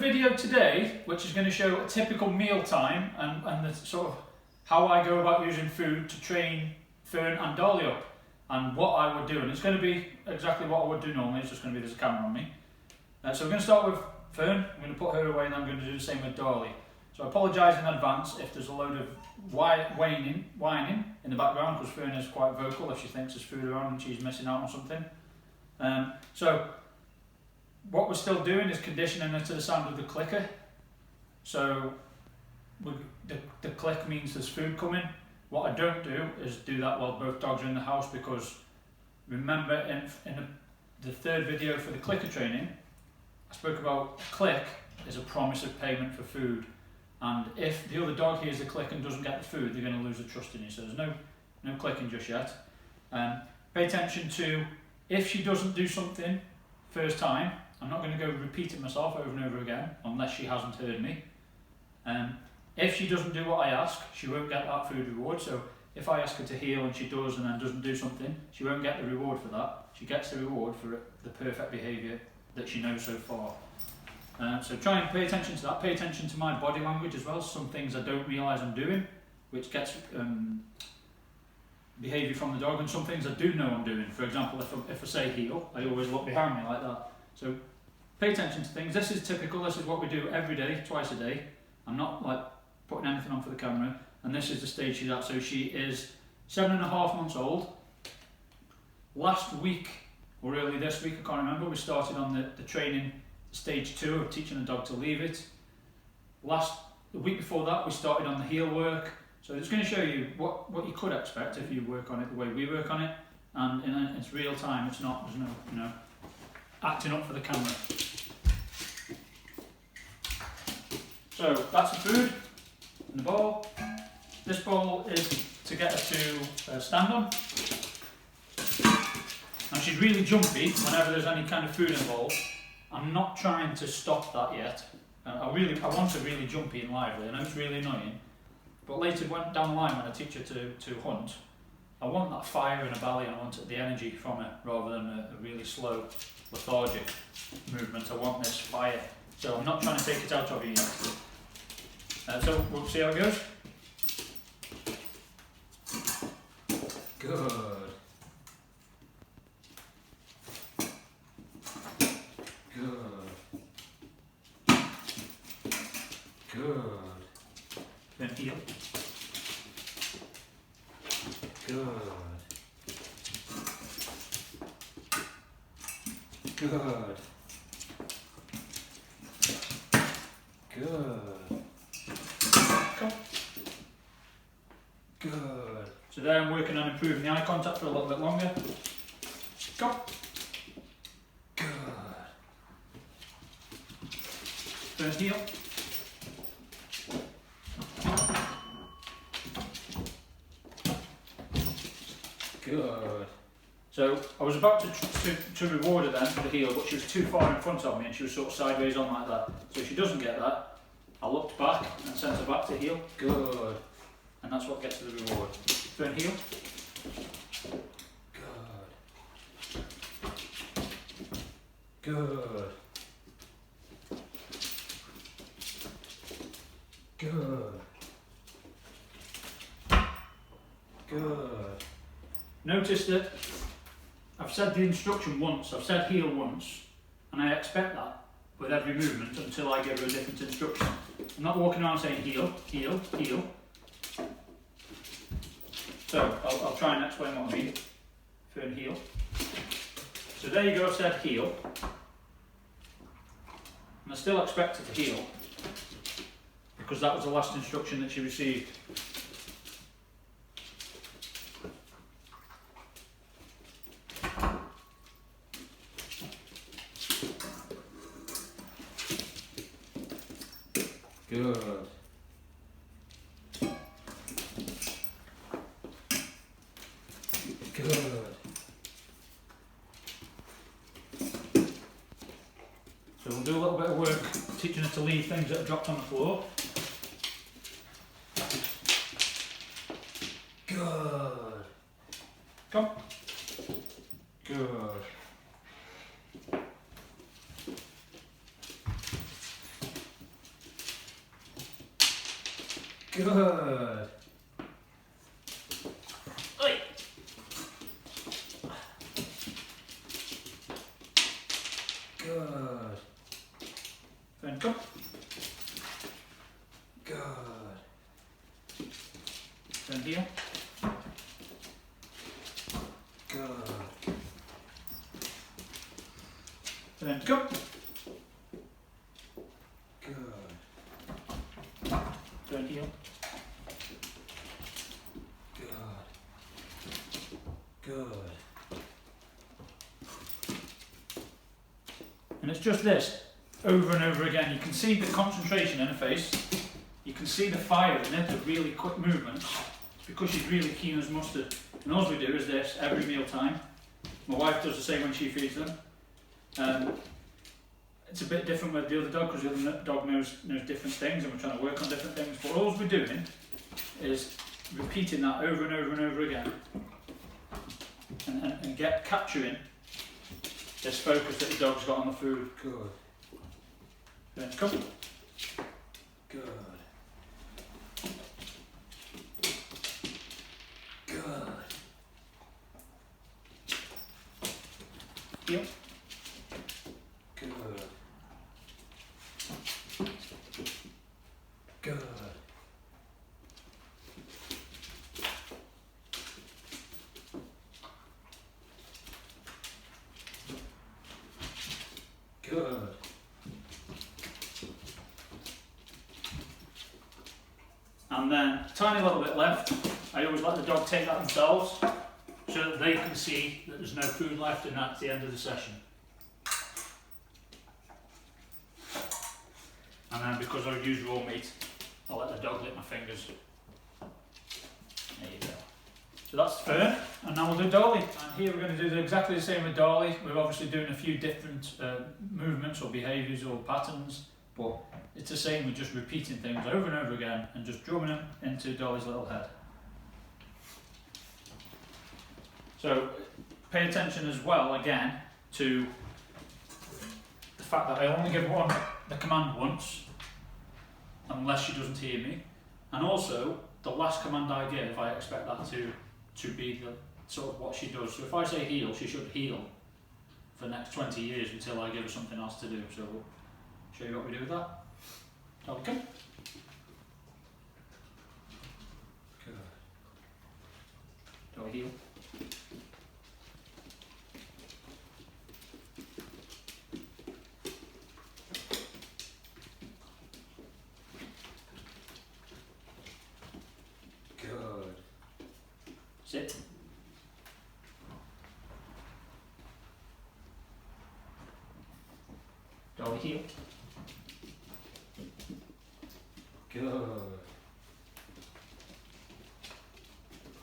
video today which is going to show a typical meal time and the sort of how I go about using food to train Fern and Dolly up and what I would do, and it's going to be exactly what I would do normally. It's just going to be there's a camera on me. So we're going to start with Fern. I'm going to put her away and I'm going to do the same with Dolly. So I apologise in advance if there's a load of whining in the background, because Fern is quite vocal if she thinks there's food around and she's missing out on something. So what we're still doing is conditioning her to the sound of the clicker. So the click means there's food coming. What I don't do is do that while both dogs are in the house, because remember in the third video for the clicker training, I spoke about click is a promise of payment for food. And if the other dog hears the click and doesn't get the food, they're going to lose the trust in you. So there's no clicking just yet. Pay attention to if she doesn't do something first time. I'm not going to go repeating myself over and over again unless she hasn't heard me. If she doesn't do what I ask, she won't get that food reward. So if I ask her to heel and she does and then doesn't do something, she won't get the reward for that. She gets the reward for the perfect behaviour that she knows so far. So try and pay attention to that. Pay attention to my body language as well. Some things I don't realise I'm doing, which gets behaviour from the dog, and some things I do know I'm doing. For example, if I say heel, I always look behind me like that. So pay attention to things. This is typical. This is what we do every day, twice a day. I'm not like putting anything on for the camera. And this is the stage she's at. So she is 7.5 months old. Last week, or early this week, I can't remember, we started on the training stage 2 of teaching a dog to leave it. The week before that, we started on the heel work. So it's going to show you what you could expect if you work on it the way we work on it. And it's real time. It's not, there's no acting up for the camera. So that's the food in the bowl. This bowl is to get her to stand on. Now she's really jumpy whenever there's any kind of food involved. I'm not trying to stop that yet. I want her really jumpy and lively. I know it's really annoying, but later down the line when I teach her to hunt, I want that fire in her belly and I want the energy from her rather than a really slow, lethargic movement. I want this fire. So I'm not trying to take it out of you yet. So we'll see how it goes. Good. Good. Then heel. Good. Good. Good. Come. Good. So there I'm working on improving the eye contact for a little bit longer. Come. Good. First heel. Good. So I was about to reward her then for the heel, but she was too far in front of me and she was sort of sideways on like that. So if she doesn't get that, I looked back and sent her back to heel. Good. And that's what gets her the reward. Turn heel. Good. Good. Good. Good. Notice that I've said the instruction once, I've said heel once, and I expect that with every movement until I give her a different instruction. I'm not walking around saying heel, heel, heel. So I'll try and explain what I mean. Fern heel. So there you go, I've said heel. And I still expect her to heel, because that was the last instruction that she received. Good. Good. So we'll do a little bit of work teaching her to leave things that are dropped on the floor. Good. Come. Good. Good. Oi. Good. Then come. Good. Then heel. Good. Then come. Good. Turn heel. Good. Good. And it's just this, over and over again. You can see the concentration in her face. You can see the fire in it, the really quick movements. It's because she's really keen as mustard. And all we do is this every meal time. My wife does the same when she feeds them. It's a bit different with the other dog because the other dog knows different things and we're trying to work on different things. But all we're doing is repeating that over and over and over again and capturing this focus that the dog's got on the food. Good. Then come. Good. Good. Heel. Good. Good. Good. And then a tiny little bit left. I always let the dog take that themselves so that they can see that there's no food left and that's the end of the session. And then because I use raw meat, I'll let the dog lick my fingers. There you go. So that's Fern, and now we'll do Dolly. And here we're going to do exactly the same with Dolly. We're obviously doing a few different movements or behaviours or patterns, but it's the same, we're just repeating things over and over again and just drumming them into Dolly's little head. So pay attention as well, again, to the fact that I only give the command once, unless she doesn't hear me, and also the last command I give, I expect that to be the sort of what she does. So if I say heel, she should heel for the next 20 years until I give her something else to do. So we'll show you what we do with that. Okay. Good. Do I heel? Good. Sit. Dolly heel. Good.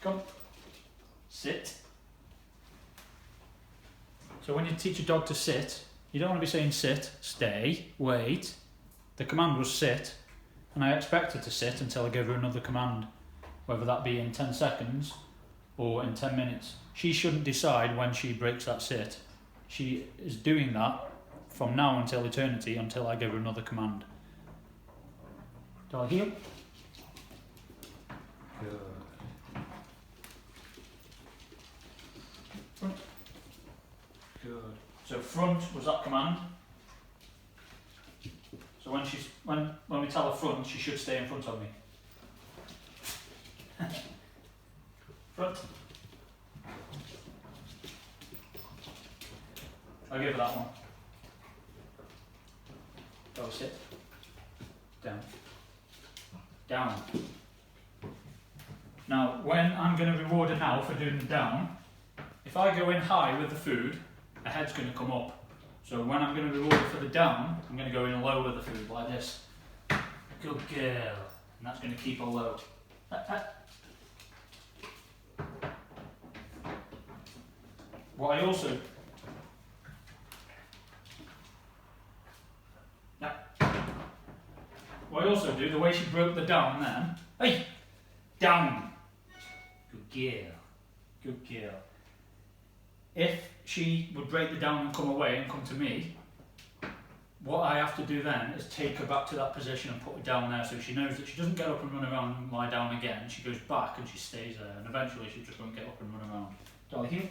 Come. Sit. So when you teach a dog to sit, you don't want to be saying sit, stay, wait. The command was sit, and I expect her to sit until I give her another command, whether that be in 10 seconds or in 10 minutes. She shouldn't decide when she breaks that sit. She is doing that from now until eternity, until I give her another command. Do I heel? Good. Front. Good. So front was that command. So when we tell her front, she should stay in front of me. Front. I'll give her that one. Go sit. Down. Down. Now, when I'm going to reward her now for doing the down, if I go in high with the food, her head's going to come up. So when I'm going to reward her for the down, I'm going to go in low with the food, like this. Good girl. And that's going to keep her low. What I also... What I also do, the way she broke the down then, hey, down. Good girl. Good girl. If she would break the down and come away and come to me, what I have to do then is take her back to that position and put her down there, so she knows that she doesn't get up and run around and lie down again. She goes back and she stays there, and eventually she just won't get up and run around. Dolly, heel.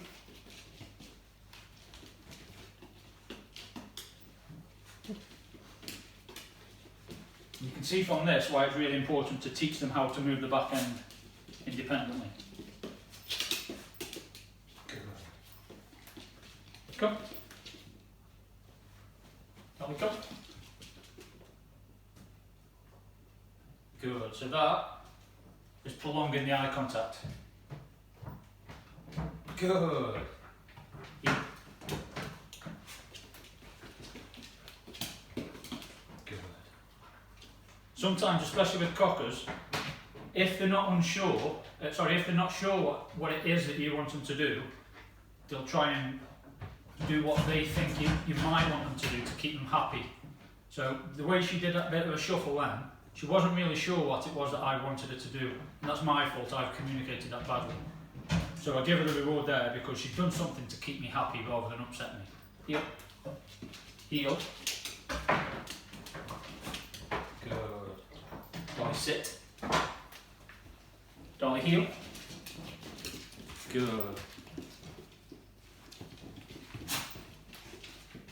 You can see from this why it's really important to teach them how to move the back end independently. Good. Come. Dolly, come. Good. So that is prolonging the eye contact. Good. Yeah. Sometimes, especially with cockers, if they're not sure what it is that you want them to do, they'll try and do what they think you might want them to do to keep them happy. So the way she did that bit of a shuffle then, she wasn't really sure what it was that I wanted her to do, and that's my fault. I've communicated that badly. So I give her the reward there because she's done something to keep me happy rather than upset me. Heel. Heel. Good. Dolly, sit. Dolly, heel. Good.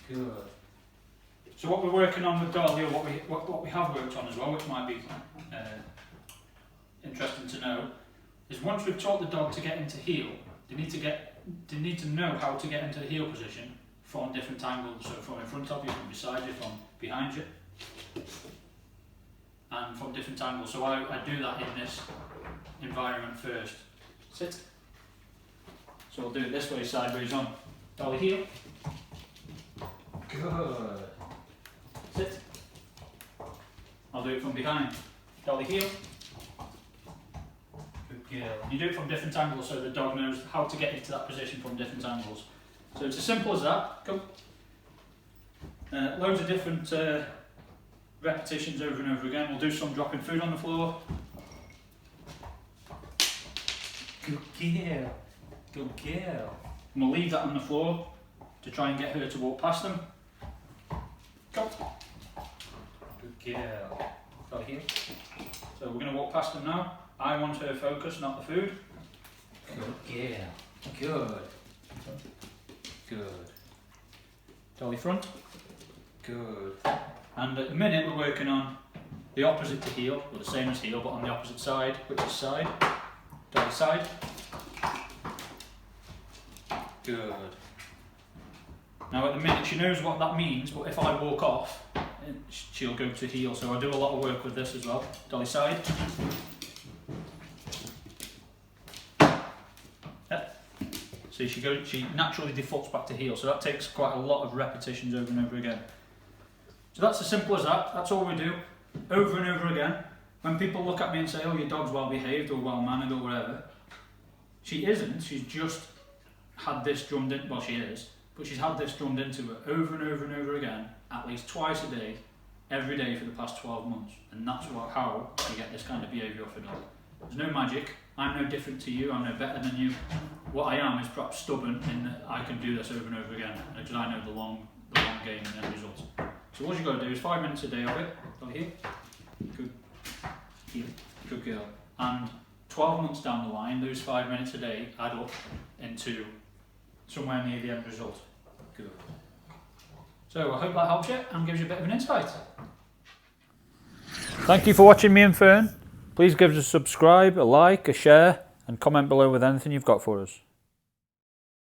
Good. So what we're working on with Dolly, or what we have worked on as well, which might be interesting to know, is once we've taught the dog to get into heel, they need to know how to get into the heel position from different angles. So from in front of you, from beside you, from behind you, and from different angles. So I do that in this environment first. Sit. So we'll do it this way, sideways on. Dolly, heel. Good. Sit. I'll do it from behind. Dolly, heel. Good girl. And you do it from different angles so the dog knows how to get into that position from different angles. So it's as simple as that. Go. Loads of different repetitions over and over again. We'll do some dropping food on the floor. Good girl. Good girl. And we'll leave that on the floor to try and get her to walk past them. Go. Good girl. Go here. So we're going to walk past them now. I want her focus, not the food. Good girl. Good. Good. Dolly front. Good. And at the minute we're working on the opposite to heel, or the same as heel, but on the opposite side, which is side. Dolly side. Good. Now at the minute she knows what that means, but if I walk off, she'll go to heel. So I do a lot of work with this as well. Dolly side. See, she naturally defaults back to heel, so that takes quite a lot of repetitions over and over again. So that's as simple as that. That's all we do, over and over again. When people look at me and say, oh, your dog's well behaved or well mannered or whatever, she isn't. She's just had this drummed in, well she is, but she's had this drummed into her over and over and over again, at least twice a day, every day for the past 12 months. And that's how you get this kind of behaviour off a dog. There's no magic. I'm no different to you, I'm no better than you. What I am is perhaps stubborn in that I can do this over and over again, because I know the long game and the end result. So all you've got to do is 5 minutes a day of it. Go here. Good. Here. Good girl. And 12 months down the line, those 5 minutes a day add up into somewhere near the end result. Good. So I hope that helps you and gives you a bit of an insight. Thank you for watching me and Fern. Please give us a subscribe, a like, a share, and comment below with anything you've got for us.